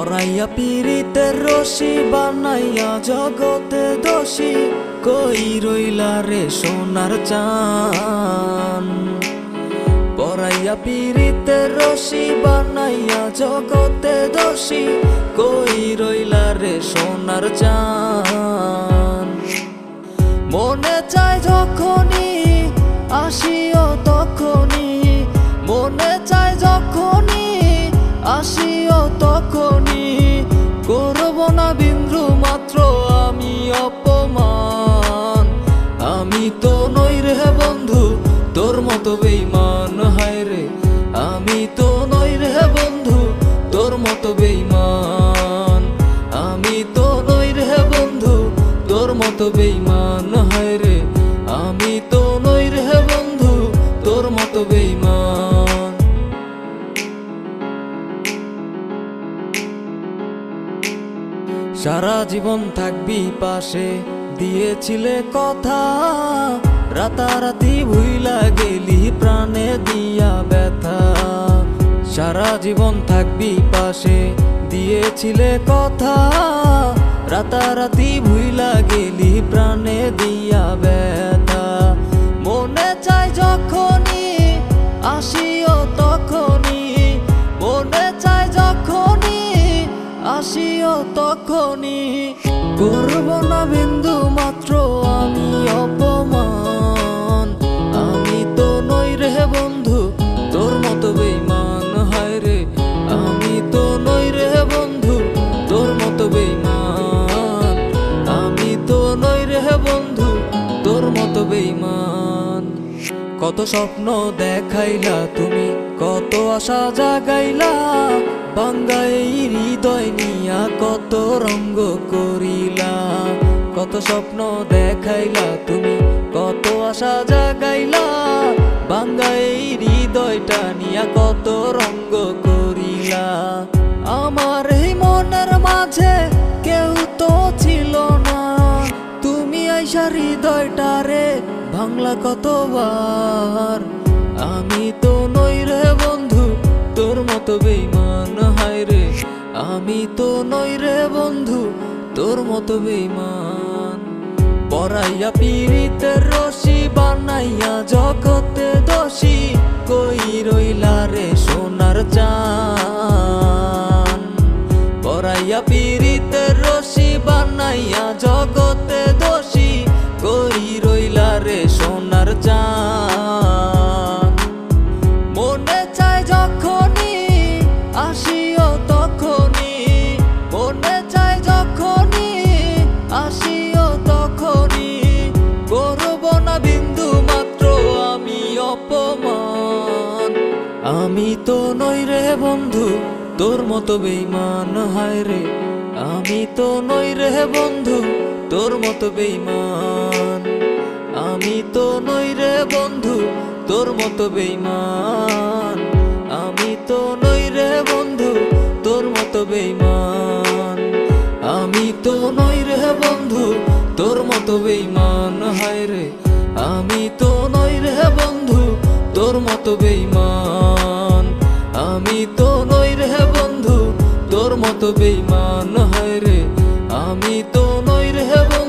পরাইয়া পীড়িতের রশি বানাইয়া জগতে দোষী, কই রইলা রে সোনার চান। পরাইয়া পীড়িতের রশি বানাইয়া জগতে দোষী, কই রইলা রে সোনার চান। মনে চায় যখনই আসিও তখনই, মনে চায় যখনই আসিও তখনই, করব না বিন্দু মাত্র আমি অপমান। আমি তো নই রে বন্ধু তোর মতো বেঈমান, হায় রে আমি তো নই রে বন্ধু তোর মতো বেঈমান। আমি তো নই রে বন্ধু তোর মতো বেঈমান, হায় রে আমি তো নই রে বন্ধু তোর মতো বেঈমান। সারা জীবন থাকবি পাশে দিয়েছিলে কথা, রাতারাতি ভুইলা গেলি প্রাণে দিয়া ব্যথা। সারা জীবন থাকবি পাশে দিয়েছিলে কথা, রাতারাতি ভুইলা গেলি প্রাণে দিয়া ব্যথা। মনে চায় যখনই আসিও তখনই, মনে চায় যখনই আসিও তখনই, করব না বিন্দু মাত্র আমি অপমান। আমি তো নই রে বন্ধু তোর মতো বেঈমান, হায় রে আমি তো নই রে বন্ধু তোর মতো বেঈমান। আমি তো নই রে বন্ধু তোর মতো বেঈমান। কত স্বপ্ন দেখাইলা তুমি, কত আশা জাগাইলা, ভাঙ্গা এই হৃদয় নিয়া কত রঙ্গ করিলা। কত স্বপ্ন দেখাইলা তুমি, কত আশা জাগাইলা, ভাঙ্গা এই হৃদয়টা নিয়া কত রঙ্গ করিলা। আমার এই মনের মাঝে কেউ তো ছিল না, তুমি আইসা হৃদয়টারে ভাঙলা কতবার। আমি তো নই রে বন্ধু তোর মতো বেঈমান, হায় রে আমি তো নই রে বন্ধু তোর মতো বেঈমান। পরাইয়া পীড়িতের রশি বানাইয়া জগতে দোষী, কই রইলা রে সোনার চান। পরাইয়া পীড়িতের রশি বানাইয়া জগতে দোষী, কই রইলা রে সোনার চান। মনে চায় যখনই আসিও তখনই, মনে চায় যখনই আসিও তখনই, করব না বিন্দু মাত্র আমি অপমান। আমি তো নই রে বন্ধু তোর মতো বেঈমান, হায় রে আমি তো নই রে বন্ধু তোর মতো বেঈমান। আমি তো নই রে বন্ধু তোর মতো বেঈমান। আমি তো নই রে বন্ধু তোর মতো বেঈমান। আমি তো নই রে বন্ধু তোর মতো বেঈমান, হায় রে আমি তো নই রে বন্ধু তোর মতো বেঈমান। আমি তো নই রে বন্ধু তোর মতো বেঈমান, হায় রে আমি তো নই রে বন্ধু।